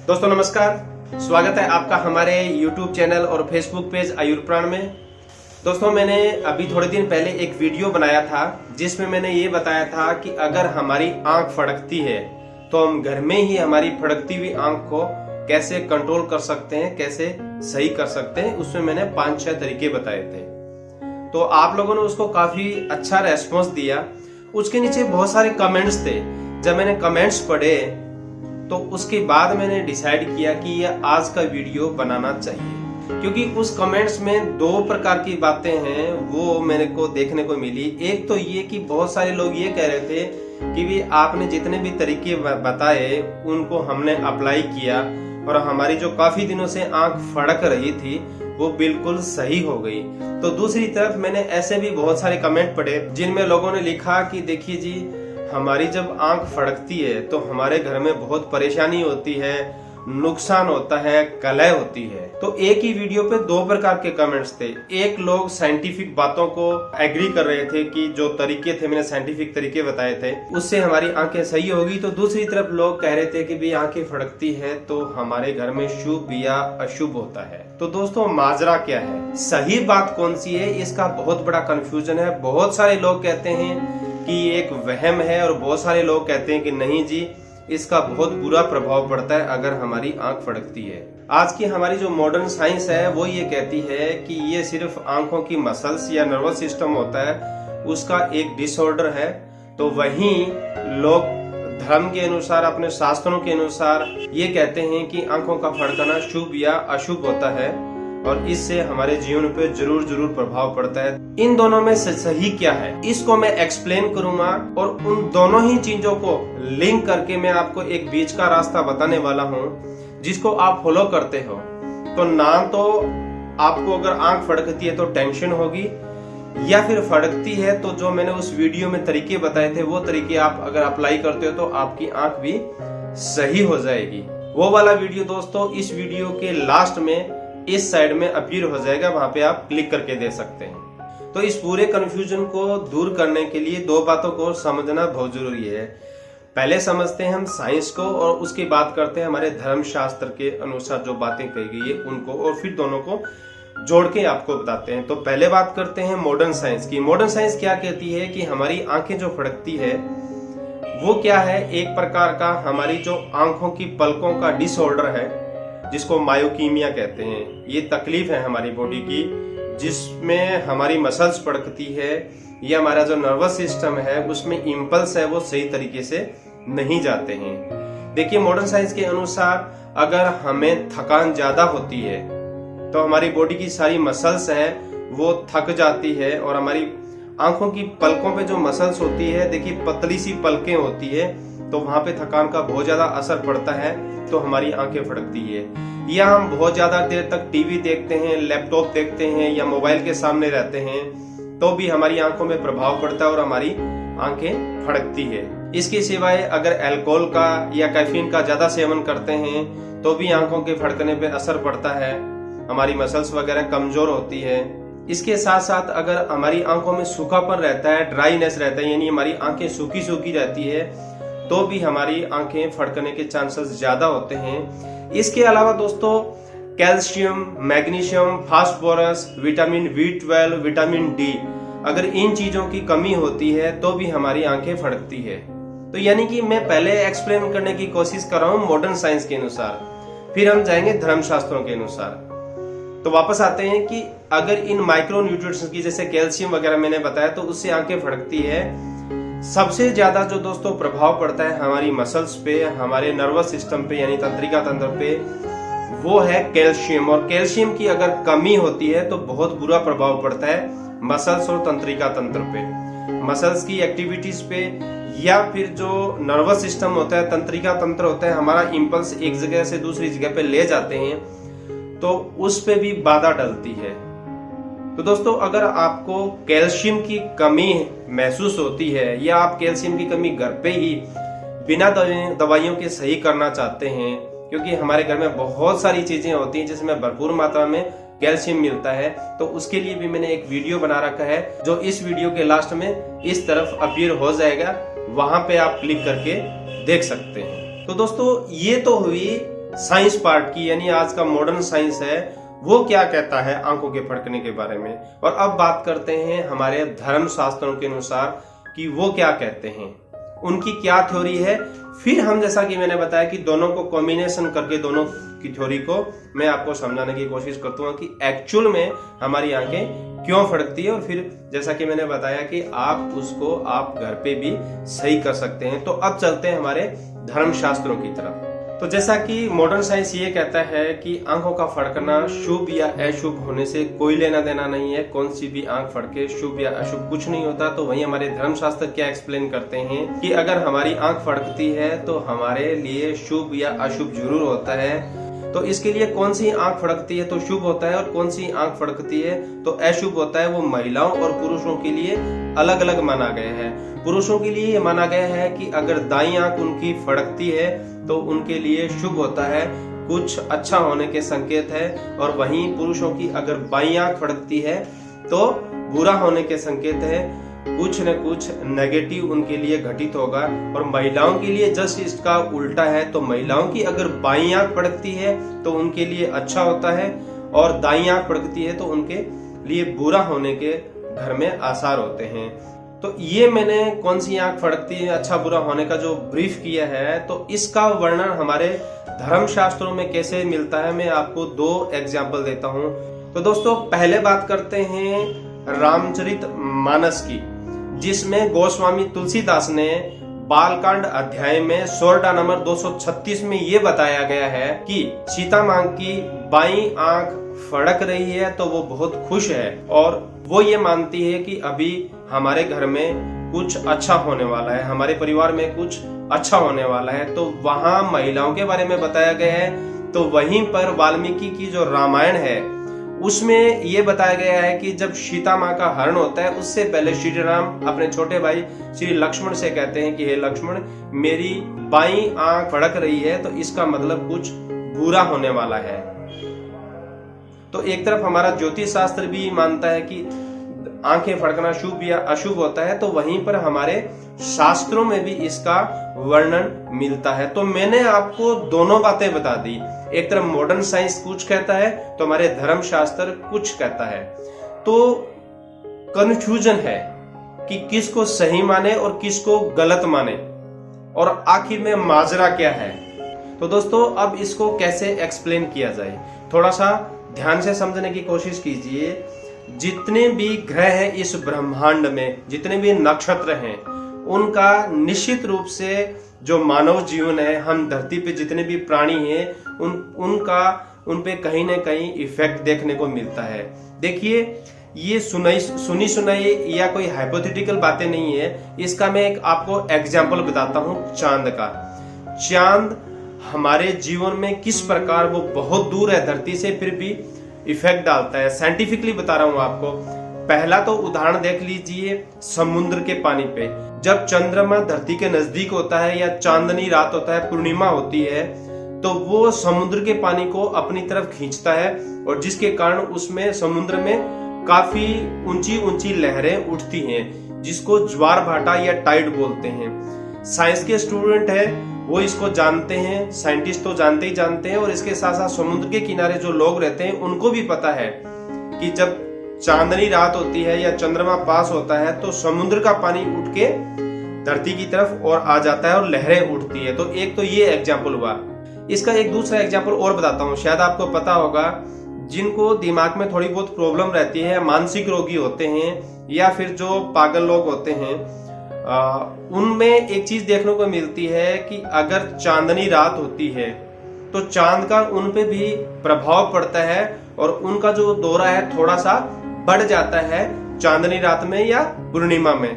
दोस्तों नमस्कार, स्वागत है आपका हमारे YouTube चैनल और Facebook पेज आयुर प्राण में। दोस्तों मैंने अभी थोड़े दिन पहले एक वीडियो बनाया था जिसमें मैंने ये बताया था कि अगर हमारी आंख फड़कती है तो हम घर में ही हमारी फड़कती हुई आंख को कैसे कंट्रोल कर सकते हैं, कैसे सही कर सकते हैं। उसमें मैंने 5-6 तरीके बताए थे, तो आप लोगों ने उसको काफी अच्छा रेस्पॉन्स दिया। उसके नीचे बहुत सारे कमेंट्स थे। जब मैंने कमेंट्स पढ़े तो उसके बाद मैंने डिसाइड किया कि यह आज का वीडियो बनाना चाहिए, क्योंकि उस कमेंट्स में 2 प्रकार की बातें हैं वो मेरे को देखने को मिली। एक तो ये कि बहुत सारे लोग ये कह रहे थे कि भी आपने जितने भी तरीके बताए उनको हमने अप्लाई किया और हमारी जो काफी दिनों से आंख फड़क रही थी वो बिल्कुल सही हो गई। तो दूसरी तरफ मैंने ऐसे भी बहुत सारे कमेंट पढ़े जिनमें लोगों ने लिखा कि देखिए जी, हमारी जब आंख फड़कती है तो हमारे घर में बहुत परेशानी होती है, नुकसान होता है, कलह होती है। तो एक ही वीडियो पे 2 प्रकार के कमेंट्स थे। एक लोग साइंटिफिक बातों को एग्री कर रहे थे कि जो तरीके थे, मैंने साइंटिफिक तरीके बताए थे, उससे हमारी आंखें सही होगी। तो दूसरी तरफ लोग कह रहे थे कि भी आंखें फड़कती है तो हमारे घर में शुभ या अशुभ होता है। तो दोस्तों माजरा क्या है, सही बात कौन सी है, इसका बहुत बड़ा कंफ्यूजन है। बहुत सारे लोग कहते हैं कि ये एक वहम है और बहुत सारे लोग कहते हैं कि नहीं जी, इसका बहुत बुरा प्रभाव पड़ता है अगर हमारी आंख फड़कती है। आज की हमारी जो मॉडर्न साइंस है वो ये कहती है कि ये सिर्फ आंखों की मसल्स या नर्वस सिस्टम होता है, उसका एक डिसऑर्डर है। तो वहीं लोग धर्म के अनुसार, अपने शास्त्रों के अनुसार ये कहते हैं कि आंखों का फड़कना शुभ या अशुभ होता है और इससे हमारे जीवन पे जरूर प्रभाव पड़ता है। इन दोनों में से सही क्या है, इसको मैं एक्सप्लेन करूंगा और उन दोनों ही चीजों को लिंक करके मैं आपको एक बीच का रास्ता बताने वाला हूं जिसको आप फॉलो करते हो। तो ना तो आपको अगर आंख फड़कती है तो टेंशन होगी, या फिर फड़कती है तो जो मैंने उस वीडियो में तरीके बताए थे वो तरीके आप अगर अप्लाई करते हो तो आपकी आंख भी सही हो जाएगी। वो वाला वीडियो दोस्तों इस वीडियो के लास्ट में इस साइड में अपीयर हो जाएगा, वहां पे आप क्लिक करके दे सकते हैं। तो इस पूरे कंफ्यूजन को दूर करने के लिए 2 बातों को समझना बहुत जरूरी है। पहले समझते हैं हम साइंस को और उसके बाद करते हैं हमारे धर्म शास्त्र के अनुसार जो बातें कही गई है उनको, और फिर दोनों को जोड़ के आपको बताते हैं। तो पहले बात करते हैं मॉडर्न साइंस की। मॉडर्न साइंस क्या कहती है कि हमारी आंखें जो फड़कती है वो क्या है, एक प्रकार का हमारी जो आंखों की पलकों का डिसऑर्डर है जिसको मायोकीमिया कहते हैं। ये तकलीफ है हमारी बॉडी की जिसमें हमारी मसल्स फड़कती है या हमारा जो नर्वस सिस्टम है उसमें इम्पल्स है वो सही तरीके से नहीं जाते हैं। देखिए मॉडर्न साइंस के अनुसार अगर हमें थकान ज्यादा होती है तो हमारी बॉडी की सारी मसल्स है वो थक जाती है और हमारी आंखों की पलकों पे जो मसल्स होती है, देखिए पतली सी पलकें होती है, तो वहां पे थकान का बहुत ज्यादा असर पड़ता है तो हमारी आंखें फड़कती है। या हम बहुत ज्यादा देर तक टीवी देखते हैं, लैपटॉप देखते हैं या मोबाइल के सामने रहते हैं तो भी हमारी आंखों में प्रभाव पड़ता है और हमारी आंखें फड़कती है। इसके सिवाय अगर अल्कोहल का या कैफीन का ज्यादा सेवन करते हैं तो भी आंखों के फड़कने पे असर पड़ता है, हमारी मसल्स वगैरह कमजोर होती है। इसके साथ साथ अगर हमारी आंखों में सूखापन रहता है, ड्राईनेस रहता है, यानी हमारी आंखें सूखी रहती है तो भी हमारी आंखें फड़कने के चांसेस ज्यादा होते हैं। इसके अलावा दोस्तों calcium, magnesium, phosphorus, vitamin B12, vitamin D, अगर इन चीजों की कमी होती है तो भी हमारी आंखें फड़कती है। तो यानी कि मैं पहले एक्सप्लेन करने की कोशिश कर रहा हूं मॉडर्न साइंस के अनुसार, फिर हम जाएंगे धर्मशास्त्रों के अनुसार। तो वापस आते हैं कि अगर इन माइक्रो न्यूट्रिएंट्स की जैसे कैल्शियम वगैरह मैंने बताया तो उससे आंखें फड़कती है। सबसे ज्यादा जो दोस्तों प्रभाव पड़ता है हमारी मसल्स पे, हमारे नर्वस सिस्टम पे यानी तंत्रिका तंत्र पे, वो है कैल्शियम। और कैल्शियम की अगर कमी होती है तो बहुत बुरा प्रभाव पड़ता है मसल्स और तंत्रिका तंत्र पे, मसल्स की एक्टिविटीज पे, या फिर जो नर्वस सिस्टम होता है, तंत्रिका तंत्र होता है, हमारा इंपल्स एक जगह से दूसरी जगह पे ले जाते हैं तो उस पे भी बाधा डलती है। तो दोस्तों अगर आपको कैल्शियम की कमी महसूस होती है या आप कैल्शियम की कमी घर पे ही बिना दवाइयों के सही करना चाहते हैं, क्योंकि हमारे घर में बहुत सारी चीजें होती हैं जिसमें भरपूर मात्रा में कैल्शियम मिलता है, तो उसके लिए भी मैंने एक वीडियो बना रखा है जो इस वीडियो के लास्ट में इस तरफ अपीयर हो जाएगा, वहां पे आप क्लिक करके देख सकते हैं। तो दोस्तों ये तो हुई साइंस पार्ट की, यानी आज का मॉडर्न साइंस है, वो क्या कहता है आंखों के फड़कने के बारे में। और अब बात करते हैं हमारे धर्म शास्त्रों के अनुसार कि वो क्या कहते हैं, उनकी क्या थ्योरी है। फिर हम, जैसा कि मैंने बताया, कि दोनों को कॉम्बिनेशन करके दोनों की थ्योरी को मैं आपको समझाने की कोशिश करता हूँ कि एक्चुअल में हमारी आंखें क्यों फड़कती है। और फिर जैसा कि मैंने बताया कि आप उसको आप घर पे भी सही कर सकते हैं। तो अब चलते हैं हमारे धर्म शास्त्रों की तरफ। तो जैसा कि मॉडर्न साइंस ये कहता है कि आंखों का फड़कना शुभ या अशुभ होने से कोई लेना देना नहीं है, कौन सी भी आंख फड़के शुभ या अशुभ कुछ नहीं होता। तो वहीं हमारे धर्मशास्त्र क्या एक्सप्लेन करते हैं कि अगर हमारी आंख फड़कती है तो हमारे लिए शुभ या अशुभ जरूर होता है। तो इसके लिए कौन सी आंख फड़कती है तो शुभ होता है और कौन सी आंख फड़कती है तो अशुभ होता है, वो महिलाओं और पुरुषों के लिए अलग अलग माना गया है। पुरुषों के लिए ये माना गया है कि अगर दाईं आंख उनकी फड़कती है तो उनके लिए शुभ होता है, कुछ अच्छा होने के संकेत है। और वहीं पुरुषों की अगर बाईं आंख फड़कती है तो बुरा होने के संकेत है, कुछ न कुछ नेगेटिव उनके लिए घटित होगा। और महिलाओं के लिए जस्ट इसका उल्टा है। तो महिलाओं की अगर बाईं आंख फड़कती है तो उनके लिए अच्छा होता है और दाईं आंख फड़कती है तो उनके लिए बुरा होने के घर में आसार होते हैं। तो ये मैंने कौन सी आंख फड़कती है, अच्छा बुरा होने का जो ब्रीफ किया है, तो इसका वर्णन हमारे धर्म शास्त्रों में कैसे मिलता है, मैं आपको 2 एग्जाम्पल देता हूँ। तो दोस्तों पहले बात करते हैं रामचरित मानस की, जिसमें गोस्वामी तुलसीदास ने बालकांड अध्याय में सोरठा नंबर 236 में ये बताया गया है कि सीता मां की बाईं आंख फड़क रही है तो वो बहुत खुश है और वो ये मानती है कि अभी हमारे घर में कुछ अच्छा होने वाला है, हमारे परिवार में कुछ अच्छा होने वाला है। तो वहां महिलाओं के बारे में बताया गया है। तो वहीं पर वाल्मीकि की जो रामायण है उसमें ये बताया गया है कि जब सीता माँ का हरण होता है उससे पहले श्री राम अपने छोटे भाई श्री लक्ष्मण से कहते हैं कि हे लक्ष्मण, मेरी बाईं आंख फड़क रही है तो इसका मतलब कुछ बुरा होने वाला है। तो एक तरफ हमारा ज्योतिष शास्त्र भी मानता है कि आंखें फड़कना शुभ या अशुभ होता है, तो वहीं पर हमारे शास्त्रों में भी इसका वर्णन मिलता है। तो मैंने आपको दोनों बातें बता दी, एक तरफ मॉडर्न साइंस कुछ कहता है तो हमारे धर्म शास्त्र कुछ कहता है। तो कंफ्यूजन है कि किसको सही माने और किसको गलत माने और आखिर में माजरा क्या है। तो दोस्तों अब इसको कैसे एक्सप्लेन किया जाए, थोड़ा सा ध्यान से समझने की कोशिश कीजिए। जितने भी ग्रह हैं इस ब्रह्मांड में, जितने भी नक्षत्र हैं, उनका निश्चित रूप से जो मानव जीवन है, हम धरती पे जितने भी प्राणी हैं उन पे कहीं ना कहीं इफेक्ट देखने को मिलता है। देखिए ये सुनी सुनाई या कोई हाइपोथेटिकल बातें नहीं है, इसका मैं एक आपको एग्जाम्पल बताता हूँ चांद का। चांद हमारे जीवन में किस प्रकार, वो बहुत दूर है धरती से फिर भी इफेक्ट डालता है। साइंटिफिकली बता रहा हूं आपको। पहला तो उदाहरण देख लीजिए समुद्र के पानी पे। जब चंद्रमा धरती के नजदीक होता है या चांदनी रात होता है, पूर्णिमा होती है, तो वो समुद्र के पानी को अपनी तरफ खींचता है और जिसके कारण उसमें समुद्र में काफी ऊंची ऊंची लहरें उठती हैं, जिसको ज्वार भाटा या टाइड बोलते हैं। साइंस के स्टूडेंट है वो इसको जानते हैं, साइंटिस्ट तो जानते ही जानते हैं, और इसके साथ साथ समुद्र के किनारे जो लोग रहते हैं उनको भी पता है कि जब चांदनी रात होती है या चंद्रमा पास होता है तो समुद्र का पानी उठ के धरती की तरफ और आ जाता है और लहरें उठती है। तो एक तो ये एग्जाम्पल हुआ। इसका एक दूसरा एग्जाम्पल और बताता हूँ, शायद आपको पता होगा, जिनको दिमाग में थोड़ी बहुत प्रॉब्लम रहती है, मानसिक रोगी होते हैं या फिर जो पागल लोग होते हैं, उनमें एक चीज देखने को मिलती है कि अगर चांदनी रात होती है तो चांद का उन पे भी प्रभाव पड़ता है और उनका जो दौरा है थोड़ा सा बढ़ जाता है चांदनी रात में या पूर्णिमा में।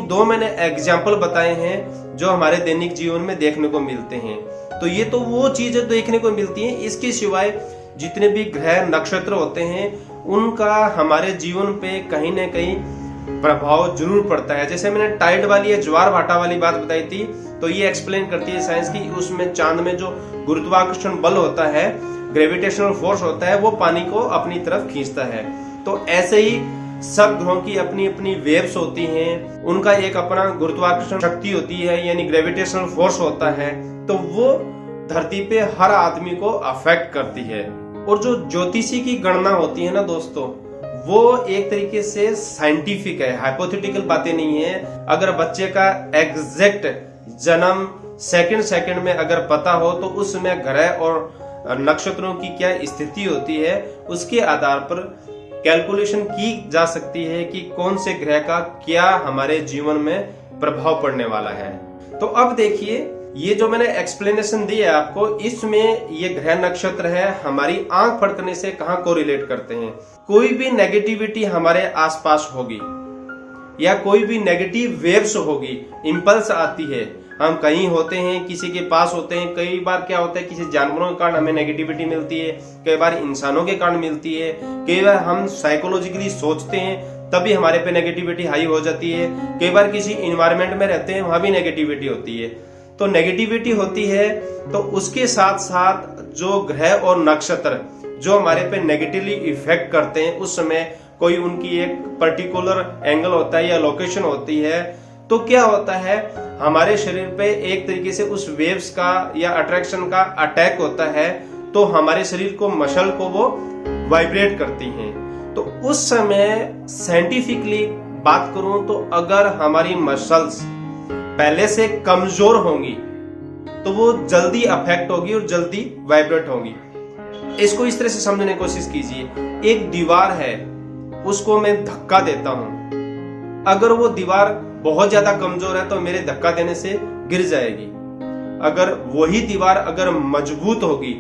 दो मैंने एग्जाम्पल बताए हैं जो हमारे दैनिक जीवन में देखने को मिलते हैं। तो ये तो वो चीजें देखने को मिलती हैं। इसके सिवाय जितने भी ग्रह नक्षत्र होते हैं उनका हमारे जीवन पे कहीं ना कहीं प्रभाव जरूर पड़ता है। जैसे मैंने टाइड वाली या ज्वार भाटा वाली बात बताई थी, तो ये एक्सप्लेन करती है साइंस की, उसमें चांद में जो गुरुत्वाकर्षण बल होता है, ग्रेविटेशनल फोर्स होता है, वो पानी को अपनी तरफ खींचता है। तो ऐसे ही सब ग्रहों की अपनी अपनी वेव्स होती हैं, उनका एक अपना गुरुत्वाकर्षण शक्ति होती है यानी ग्रेविटेशनल फोर्स होता है। तो वो धरती पे हर आदमी को अफेक्ट करती है। और जो ज्योतिषी की गणना होती है ना दोस्तों, वो एक तरीके से साइंटिफिक है, हाइपोथेटिकल बातें नहीं है। अगर बच्चे का एग्जैक्ट जन्म सेकंड में अगर पता हो तो उसमें ग्रह और नक्षत्रों की क्या स्थिति होती है, उसके आधार पर कैलकुलेशन की जा सकती है कि कौन से ग्रह का क्या हमारे जीवन में प्रभाव पड़ने वाला है। तो अब देखिए, ये जो मैंने एक्सप्लेनेशन दी है आपको, इसमें ये ग्रह नक्षत्र है हमारी आंख फड़कने से कहां कोरिलेट करते हैं। कोई भी नेगेटिविटी हमारे आसपास होगी या कोई भी नेगेटिव वेव्स होगी, इंपल्स आती है, हम कहीं होते हैं, किसी के पास होते हैं, कई बार क्या होता है किसी जानवरों के कारण हमें नेगेटिविटी मिलती है, कई बार इंसानों के कारण मिलती है, कई बार हम साइकोलॉजिकली सोचते हैं तभी हमारे पे नेगेटिविटी हाई हो जाती है, कई बार किसी इन्वायरमेंट में रहते हैं वहां भी नेगेटिविटी होती है। तो नेगेटिविटी होती है तो उसके साथ साथ जो ग्रह और नक्षत्र जो हमारे पे नेगेटिवली इफेक्ट करते हैं, उस समय कोई उनकी एक पर्टिकुलर एंगल होता है या लोकेशन होती है, तो क्या होता है हमारे शरीर पे एक तरीके से उस वेव्स का या अट्रैक्शन का अटैक होता है, तो हमारे शरीर को मसल को वो वाइब्रेट करती हैं। तो उस समय साइंटिफिकली बात करूं तो अगर हमारी मसल्स पहले से कमजोर होंगी तो वो जल्दी अफेक्ट होगी और जल्दी वाइब्रेट होगी। इसको इस तरह से समझने की कोशिश कीजिए, एक दीवार है, उसको मैं धक्का देता हूं, अगर वो दीवार बहुत ज्यादा कमजोर है तो मेरे धक्का देने से गिर जाएगी। अगर वही दीवार अगर मजबूत होगी,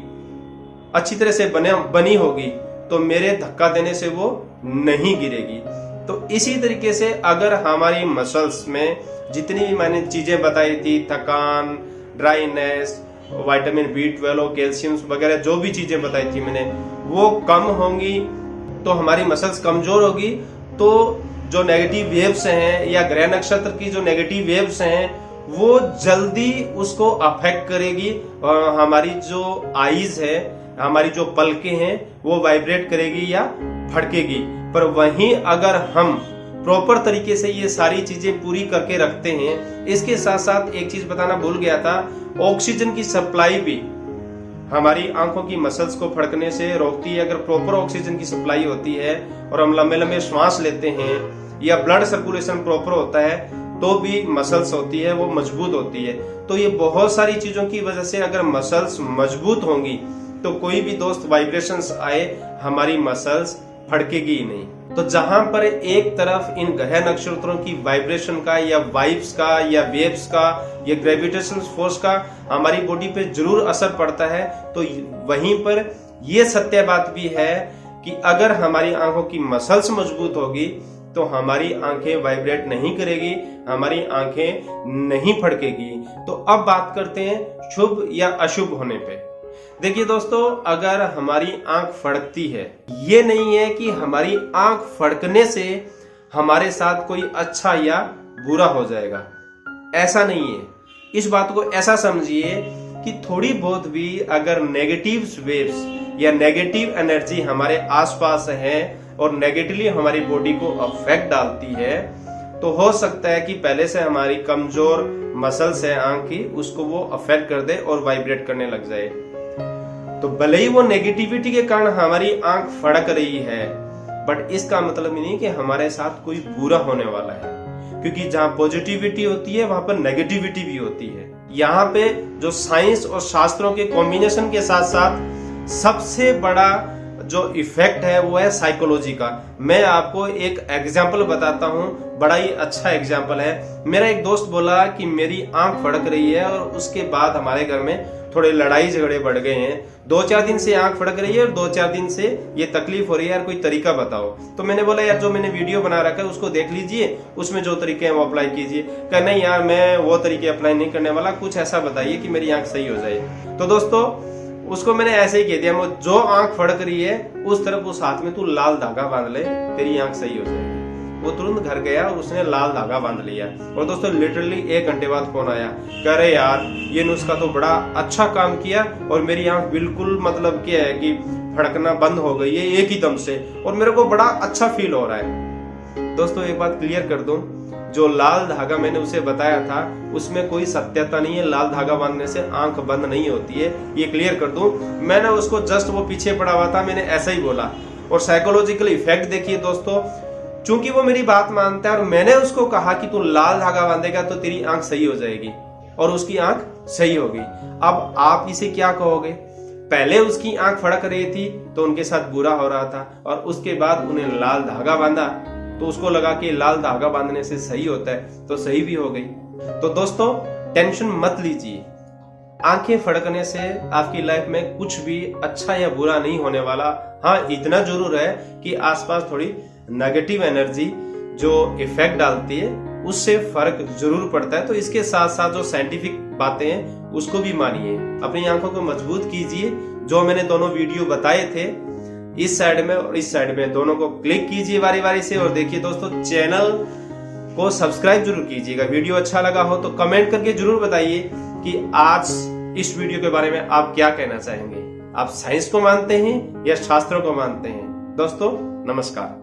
अच्छी तरह से बनी होगी, तो मेरे धक्का देने से वो नहीं गिरेगी। तो इसी तरीके से अगर हमारी मसल्स में जितनी भी मैंने चीजें बताई थी, थकान, ड्राइनेस, विटामिन B12, कैल्शियम वगैरह जो भी चीजें बताई थी मैंने, वो कम होंगी तो हमारी मसल्स कमजोर होगी, तो जो नेगेटिव वेव्स हैं या ग्रह नक्षत्र की जो नेगेटिव वेव्स हैं वो जल्दी उसको अफेक्ट करेगी और हमारी जो आईज है, हमारी जो पलकें हैं वो वाइब्रेट करेगी या फड़केगी। पर वहीं अगर हम प्रॉपर तरीके से ये सारी चीजें पूरी करके रखते हैं, इसके साथ साथ एक चीज बताना भूल गया था, ऑक्सीजन की सप्लाई भी हमारी आंखों की मसल्स को फड़कने से रोकती है। अगर प्रॉपर ऑक्सीजन की सप्लाई होती है और हम लंबे लंबे श्वास लेते हैं या ब्लड सर्कुलेशन प्रॉपर होता है तो भी मसल्स होती है वो मजबूत होती है। तो ये बहुत सारी चीजों की वजह से अगर मसल्स मजबूत होंगी तो कोई भी दोस्त वाइब्रेशंस आए हमारी मसल्स फड़केगी ही नहीं। तो जहां पर एक तरफ इन ग्रह नक्षत्रों की वाइब्रेशन का या वाइब्स का या वेव्स का या ग्रेविटेशनल फोर्स का हमारी बॉडी पे जरूर असर पड़ता है, तो वहीं पर यह सत्य बात भी है कि अगर हमारी आंखों की मसल्स मजबूत होगी तो हमारी आंखें वाइब्रेट नहीं करेगी, हमारी आंखें नहीं फड़केगी। तो अब बात करते हैं शुभ या अशुभ होने पे। देखिए दोस्तों, अगर हमारी आंख फड़कती है, ये नहीं है कि हमारी आंख फड़कने से हमारे साथ कोई अच्छा या बुरा हो जाएगा, ऐसा नहीं है। इस बात को ऐसा समझिए कि थोड़ी बहुत भी अगर नेगेटिव वेव्स या नेगेटिव एनर्जी हमारे आसपास है और नेगेटिवली हमारी बॉडी को अफेक्ट डालती है, तो हो सकता है कि पहले से हमारी कमजोर मसल्स है आंख की, उसको वो अफेक्ट कर दे और वाइब्रेट करने लग जाए। तो भले ही वो नेगेटिविटी के कारण हमारी आंख फड़क रही है, बट इसका मतलब नहीं कि हमारे साथ कोई बुरा होने वाला है, क्योंकि जहां पॉजिटिविटी होती है वहां पर नेगेटिविटी भी होती है। यहाँ पे जो साइंस और शास्त्रों के कॉम्बिनेशन के साथ साथ सबसे बड़ा जो इफेक्ट है वो है साइकोलॉजी का। मैं आपको एक एग्जाम्पल बताता हूँ, बड़ा ही अच्छा एग्जाम्पल है। मेरा एक दोस्त बोला कि मेरी आंख फड़क रही है और उसके बाद हमारे घर में थोड़े लड़ाई झगड़े बढ़ गए हैं। 2-4 दिन से आंख फड़क रही है और 2-4 दिन से ये तकलीफ हो रही है, यार कोई तरीका बताओ। तो मैंने बोला यार जो मैंने वीडियो बना रखा है उसको देख लीजिए, उसमें जो तरीके हैं वो अप्लाई कीजिए। कहा नहीं यार मैं वो तरीके अप्लाई नहीं करने वाला, कुछ ऐसा बताइए कि मेरी आंख सही हो जाए। तो दोस्तों उसको मैंने ऐसे ही कह दिया, जो आंख फड़क रही है उस तरफ उस हाथ में तू लाल धागा बांध ले, तेरी आंख सही हो जाएगी। वो तुरंत घर गया और उसने लाल धागा बांध लिया। और दोस्तों लिटरली 1 घंटे बाद फोन आया, कह रहे यार ये नुस्खा तो बड़ा अच्छा काम किया और मेरी आंख बिल्कुल मतलब क्या है कि फड़कना बंद हो गई है एक ही दम से, और मेरे को बड़ा अच्छा फील हो रहा है। दोस्तों एक बात क्लियर कर दूं, जो लाल धागा मैंने उसे बताया था उसमें कोई सत्यता नहीं है। लाल धागा बांधने से आंख बंद नहीं होती है, ये क्लियर कर दूं। मैंने उसको जस्ट वो पीछे पड़ा हुआ था, मैंने ऐसा ही बोला। और साइकोलॉजिकल इफेक्ट देखिए दोस्तों, चूंकि वो मेरी बात मानता है और मैंने उसको कहा कि तू लाल धागा बांधेगा तो तेरी आंख सही हो जाएगी, और उसकी आंख सही हो गई। अब आप इसे क्या कहोगे? पहले उसकी आंख फड़क रही थी तो उनके साथ बुरा हो रहा था, और उसके बाद उन्हें लाल धागा बांधा तो उसको लगा कि लाल धागा बांधने से सही होता है, तो सही भी हो गई। तो दोस्तों टेंशन मत लीजिए, आंखें फड़कने से आपकी लाइफ में कुछ भी अच्छा या बुरा नहीं होने वाला। हाँ, इतना जरूर है कि आसपास थोड़ी नेगेटिव एनर्जी जो इफेक्ट डालती है उससे फर्क जरूर पड़ता है। तो इसके साथ साथ जो साइंटिफिक बातें हैं उसको भी मानिए, अपनी आंखों को मजबूत कीजिए। जो मैंने दोनों वीडियो बताए थे, इस साइड में और इस साइड में, दोनों को क्लिक कीजिए बारी बारी से। और देखिए दोस्तों, चैनल को सब्सक्राइब जरूर कीजिएगा। वीडियो अच्छा लगा हो तो कमेंट करके जरूर बताइए कि आज इस वीडियो के बारे में आप क्या कहना चाहेंगे। आप साइंस को मानते हैं या शास्त्रों को मानते हैं? दोस्तों नमस्कार।